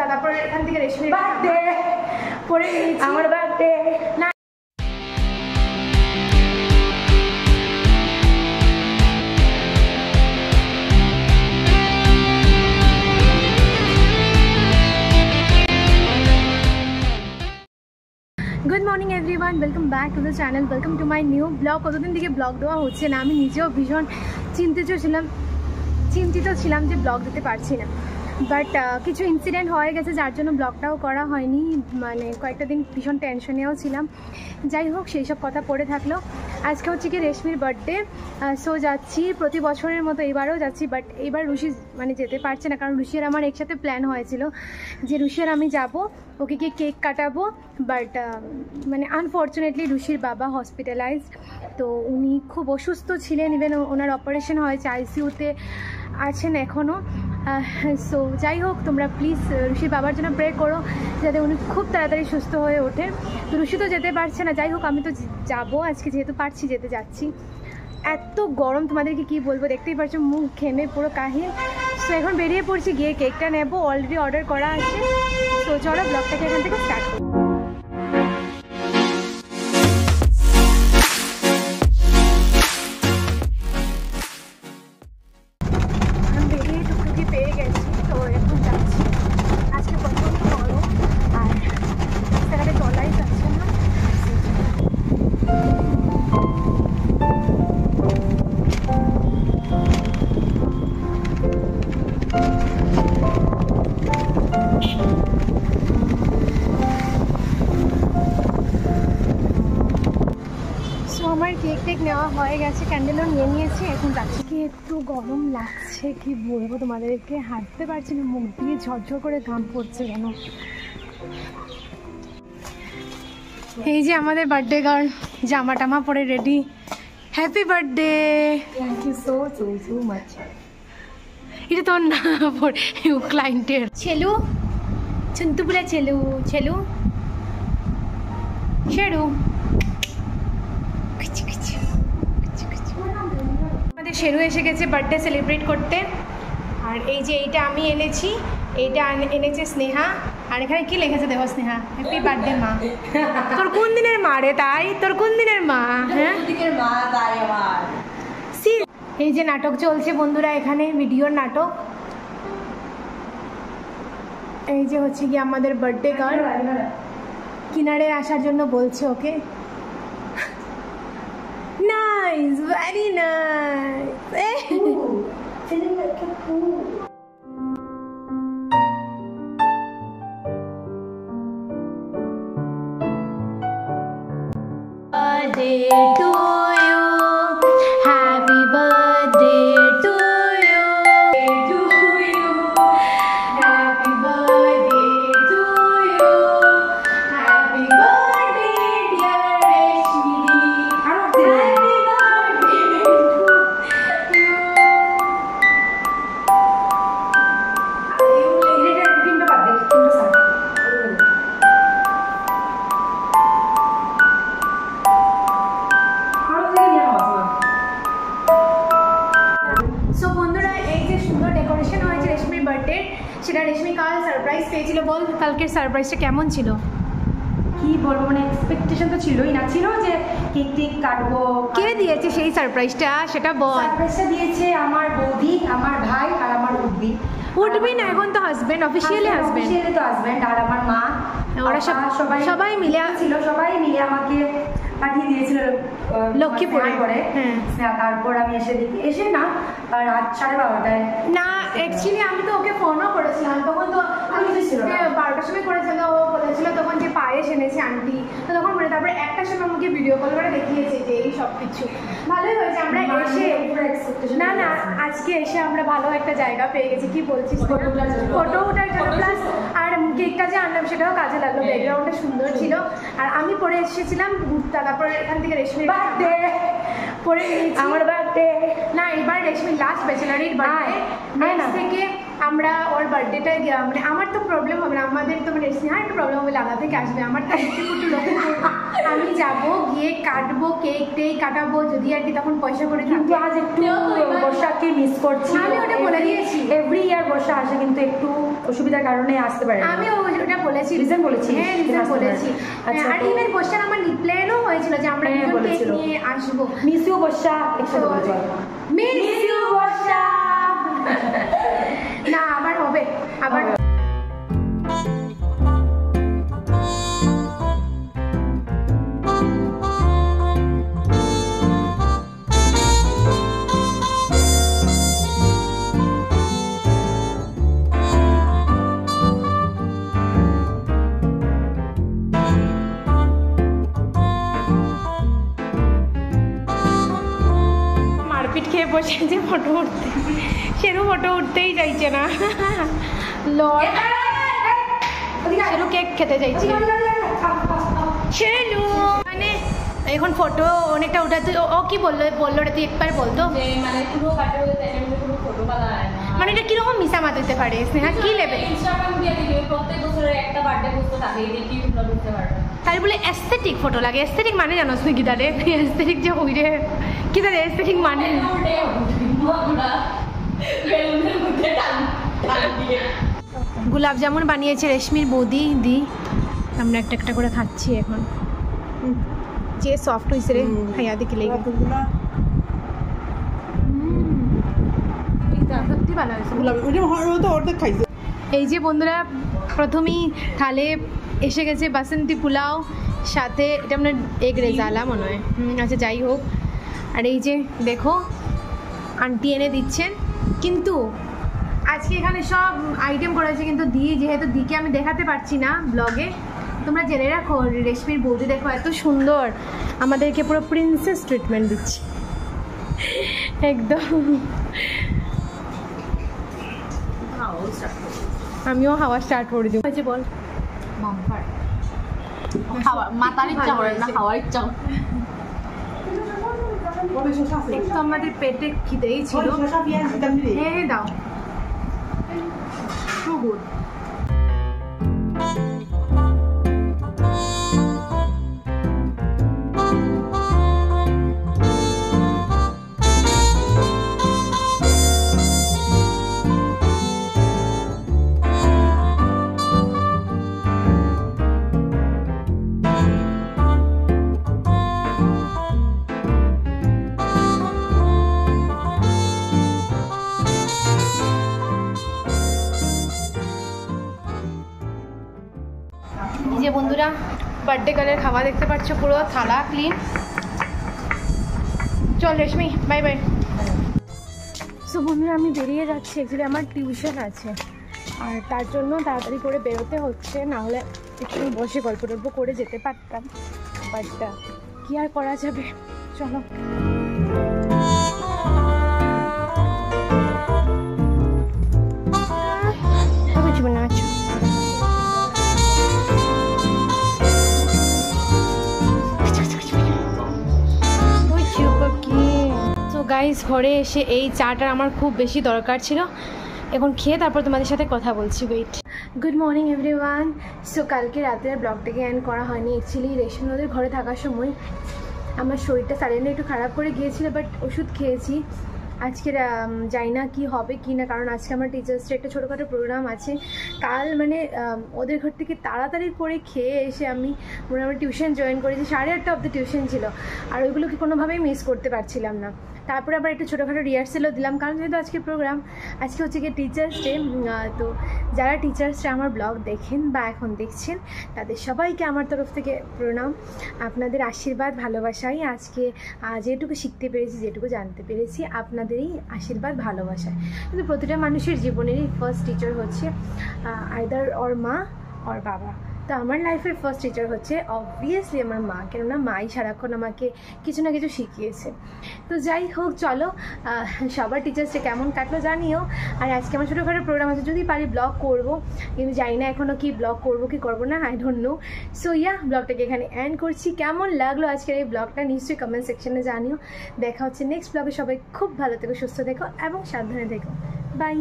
তারপর এখান থেকে রেশমির বার্থডে পরে নিয়েছি আমার বার্থডে না good morning everyone welcome back to the channel welcome to my new blog कतदिन থেকে ব্লগ দেওয়া হচ্ছে না আমি নিজেও ভীষণ চিন্তিত ছিলাম যে ব্লগ দিতে পারছি না বাট কিছু ইনসিডেন্ট হয়ে গেছে যার জন্য ব্লগটাও করা হয়নি মানে কয়েকটা দিন ভীষণ টেনশনেও ছিলাম যাই হোক সেই সব কথা পড়ে থাকলো আজকে হচ্ছে কি রেশমির বার্থডে সো যাচ্ছি প্রতি বছরের মতো এবারও যাচ্ছি বাট এবার রুশি মানে যেতে পারছে না কারণ রুশি আর আমার একসাথে প্ল্যান হয়েছিল যে রুশি আর আমি যাব ওকে গিয়ে কেক কাটাবো বাট মানে আনফর্চুনেটলি রুশির বাবা হসপিটালাইজড তো উনি খুব অসুস্থ ছিলেন ইভেন ওনার অপারেশন হয়েছে আইসিইউতে আছেন এখনও সো যাই হোক তোমরা প্লিজ রুশির বাবার জন্য প্রে করো যাতে উনি খুব তাড়াতাড়ি সুস্থ হয়ে ওঠে তো রুশি তো যেতে পারছে না যাই হোক আমি তো যাবো আজকে যেহেতু পারছি যেতে যাচ্ছি এত গরম তোমাদেরকে কি বলবো দেখতেই পাচ্ছ মুখ ঘেমে পুরো কাহিল সো এখন বেরিয়ে পড়ছি গিয়ে কেকটা নেবো অলরেডি অর্ডার করা আছে তো চলো ব্লগটাকে এখান থেকে স্টার্ট করি কেক টেক নেওয়া হয়ে গেছে ক্যান্ডেলও নিয়েছি এখন যাচ্ছি কি একটু গরম লাগছে কি বলবো তোমাদেরকে হাঁটতে পারছি না মুখ দিয়ে ঝরঝর করে ঘাম পড়ছে কেন এই যে আমাদের বার্থডে গার্ল জামা টামা পরে ready happy birthday thank you so much এটা তোর না পড়ে ক্লায়েন্টের ছেলু চন্তু বলে ছেলু ছেলু শেরু আমাদের শেরু এসে গেছে বার্থডে সেলিব্রেট করতে আর এই যে এইটা আমি এনেছি এইটা এনেছে স্নেহা আর এখানে কি লিখেছে দেখো স্নেহা হ্যাপি বার্থডে মা তোর কোন দিনের মা রে তাই তোর কোন দিনের মা হ্যাঁ মা তাই আমার এই যে নাটক চলছে বন্ধুরা এখানে ভিডিওর নাটক এই যে হচ্ছে কি আমাদের বার্থডে গার্ল কিনারে আসার জন্য বলছে ওকে Nice, very nice. Feeling like a fool. Birthday to you, happy birthday to you, happy birthday to you, happy birthday dear Reshmi. সেটা রেশমি কাল সারপ্রাইজ পেয়েছিল বল কালকের সারপ্রাইজটা কেমন ছিল কি বলবো মানে এক্সপেকটেশন তো ছিলই না ছিল যে কেক টেক কাটবো কে দিয়েছে সেই সারপ্রাইজটা সেটা বল সারপ্রাইজটা দিয়েছে আমার বৌদি আমার ভাই আর আমার উঠবি না এখন তো হাজবেন্ড অফিসিয়ালি তো হাজবেন্ড আর আমার মা ওরা সবাই মিলে ছিল সবাই মিলে আমাকে পাঠিয়ে দিয়েছিল লক্ষ্মীপুরে করে তারপর আমি এসে না রাত 12:30টায় না অ্যাকচুয়ালি আমি তো ওকে ফোনও করেছিলাম তখন তো আমি 12টার সময় করেছিল ও বলেছিল তখন যে পায়েস এনেছে আন্টি তো তখন মানে তারপরে একটার সময় আমাকে ভিডিও কল করে দেখিয়েছে যে এই সব কিছু ভালোই হয়েছে আমরা এসে না না আজকে এসে আমরা ভালো একটা জায়গা পেয়ে গেছি কি বলছিস ফটো ওঠার জন্য প্লাস আর কেকটা যে আনলাম সেটাও কাজে লাগলো ব্যাকগ্রাউন্ডটা সুন্দর ছিল আর আমি পরে এসেছিলাম ঘুরতে তারপর এখান থেকে রেশমির বার্থডে পরে নিয়েছি আমার বার্থডে না এবার রেশমির লাস্ট ব্যাচেলারির বার্থডে থেকে আমরা ওর বার্থডেটা মানে আমার তো প্রবলেম হবে না আমাদের তো মানে স্নেহার একটু প্রবলেম হবে লাদা থেকে আসবে আমার তো একটু লোকের আমি যাবো গিয়ে কাটবো কেক টেক কাটাবো যদি আর কি তখন পয়সা করে কিন্তু আজ একটু বর্ষাকে মিস করছি আমি ওটা বলে দিয়েছি এভরি ইয়ার বর্ষা আসে কিন্তু একটু অসুবিধার কারণে আসতে পারে। আমি ওটা বলেছি, রিজন বলেছি। হ্যাঁ রিজন বলেছি। আর ইভেন কোশ্চেন আমার প্ল্যানও হয়েছিল যে আমরা কেক নিয়ে আসবো। মিস ইউ বর্ষা, একসাথে বলে চল মিস ইউ বর্ষা। না আবার হবে, আবার খেয়ে বসেছে ফটো উঠতে, সেরু ফটো উঠতেই চাইছে না। লর্ড সেরু কেক খেতে চাইছে। সেরু মানে এখন ফটো অনেকটা উঠাতে, ও কি বললো রে তুই একবার বলতো, মানে পুরো ফটো মানে এটা কিরকম মিশা মাতাতে পারে স্নেহা, কি লেভেল? ইনস্টাগ্রাম দিয়ে দিবে প্রত্যেক বছরের একটা বার্থডে পোস্ট থাকে, এই কি তোমরা বুঝতে পারবে। তাই বলে এস্থেটিক ফটো লাগে। এস্থেটিক মানে জানোস না গীতা রে? এস্থেটিক যে হই রে গীতা রে, এস্থেটিক মানে গোলাপ জামুন বানিয়েছে রেশমির বৌদি দি, আমরা একটা একটা করে খাচ্ছি এখন। যে সফট হয়েছে রে, খাইয়া দেখি লেগে সত্যি ভালো হয়েছে। এই যে বন্ধুরা প্রথমেই থালে এসে গেছে বাসন্তী পোলাও, সাথে এটা আপনার এগ রেজালা মনে হয়, আচ্ছা যাই হোক। আর এই যে দেখো আন্টি এনে দিচ্ছেন, কিন্তু আজকে এখানে সব আইটেম করেছে, কিন্তু যেহেতু দিকে আমি দেখাতে পারছি না ব্লগে, তোমরা জেনে রাখো। রেশমির বৌদি দেখো এত সুন্দর আমাদেরকে পুরো প্রিন্সেস ট্রিটমেন্ট দিচ্ছে একদম। আমিও হাওয়া স্টার্ট করে দিব। বল মাতার ইচ্ছা করে না, খাওয়ার ইচ্ছা। একটু আমাদের পেটে খিদেই ছিল। হ্যাঁ দাও, so good. যে বন্ধুরা বার্থডে গার্লের খাওয়া দেখতে পাচ্ছ, পুরো থালা ক্লিন। চল রেশমি, বাই বাই। সো বন্ধুরা আমি বেরিয়ে যাচ্ছি, অ্যাকচুয়ালি আমার টিউশন আছে, আর তার জন্য তাড়াতাড়ি করে বেরোতে হচ্ছে, নাহলে একটু বসে গল্প টল্প করে যেতে পারতাম, বাট কি আর করা যাবে। চলো জীবন আছো। গাইস ঘরে এসে এই চাটা আমার খুব বেশি দরকার ছিল, এখন খেয়ে তারপর তোমাদের সাথে কথা বলছি। Wait. Good morning everyone. So কালকে রাতে ব্লগটাকে এন্ড করা হয়নি, অ্যাকচুয়ালি রেশমি ওদের ঘরে থাকার সময় আমার শরীরটা সাডেনলি একটু খারাপ করে গিয়েছিল, বাট ওষুধ খেয়েছি। আজকে জানি না কি হবে কি না, কারণ আজকে আমার টিচার্সের একটা ছোটোখাটো প্রোগ্রাম আছে। কাল মানে ওদের ঘর থেকে তাড়াতাড়ি করে খেয়ে এসে আমি মোটামুটি টিউশন জয়েন করেছি, 8:30 অব্দি টিউশন ছিল, আর ওইগুলোকে কোনোভাবেই মিস করতে পারছিলাম না। তারপরে আবার একটু ছোটোখাটো রিহার্সেলও দিলাম, কারণ যেহেতু আজকে প্রোগ্রাম, আজকে হচ্ছে গিয়ে টিচার্স ডে। তো যারা টিচার্সরা আমার ব্লগ দেখেন বা এখন দেখছেন, তাদের সবাইকে আমার তরফ থেকে প্রণাম। আপনাদের আশীর্বাদ ভালোবাসাই আজকে যেটুকু শিখতে পেরেছি, যেটুকু জানতে পেরেছি, আপনাদেরই আশীর্বাদ ভালোবাসায়। কিন্তু প্রতিটা মানুষের জীবনেরই ফার্স্ট টিচার হচ্ছে আইদার ওর মা ওর বাবা। তো আমার লাইফের ফার্স্ট টিচার হচ্ছে অবভিয়াসলি আমার মা, কেননা মাই সারাক্ষণ আমাকে কিছু না কিছু শিখিয়েছে। তো যাই হোক, চলো সবার টিচার্সটা কেমন কাটলো জানিও। আর আজকে আমার ছোটোখাটো প্রোগ্রাম আছে, যদি পারি ব্লগ করব, কিন্তু জানি না এখনও কি ব্লগ করব কি করবো না, I don't know. So yeah, ব্লগটাকে এখানে এন্ড করছি। কেমন লাগলো আজকের এই ব্লগটা নিশ্চয়ই কমেন্ট সেকশনে জানিও। দেখা হচ্ছে নেক্সট ব্লগে। সবাই খুব ভালো থেকো, সুস্থ থেকো এবং সাবধানে থেকো। বাই।